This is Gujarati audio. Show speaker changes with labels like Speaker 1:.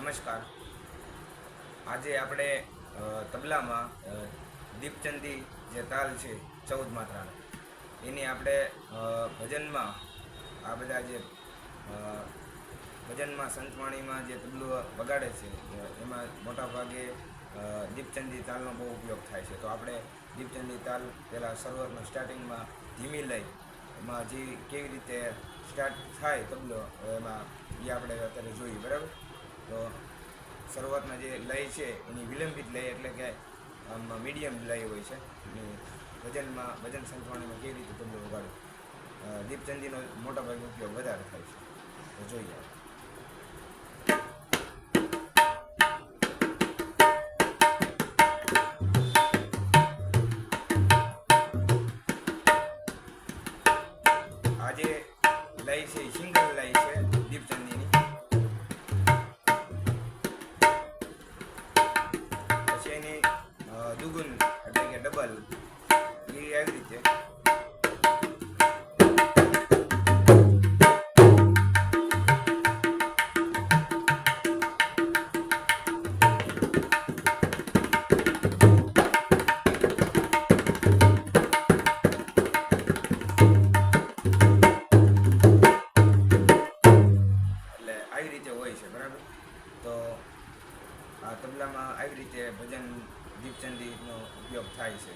Speaker 1: નમસ્કાર. આજે આપણે તબલામાં દીપચંદી જે તાલ છે 14 માત્રાનો એની આપણે ભજનમાં આ બધા જે ભજનમાં સંતવાણીમાં જે તબલું વગાડે છે એમાં મોટાભાગે દીપચંદી તાલનો બહુ ઉપયોગ થાય છે. તો આપણે દીપચંદી તાલ પહેલાં શરૂઆતમાં સ્ટાર્ટિંગમાં ધીમી લઈ એમાં જે કેવી રીતે સ્ટાર્ટ થાય તબલો એમાં એ આપણે અત્યારે જોઈએ, બરાબર. તો શરૂઆતમાં જે લય છે એની વિલંબિત લય એટલે કે મીડિયમ લય હોય છે. ભજન સંતવાણીમાં કેવી રીતે તબલો વગાડે દીપચંદીનો મોટાભાગે ઉપયોગ વધારે થાય છે. તો જોઈએ આ જે લય છે એ સિંગલ લય છે દીપચંદીની. પછી એની દુગુન એટલે કે ડબલ એ આવી રીતે. આવી રીતે હોય છે, બરાબર. તો આ તબલામાં આવી રીતે ભજન દીપચંદીનો ઉપયોગ થાય છે.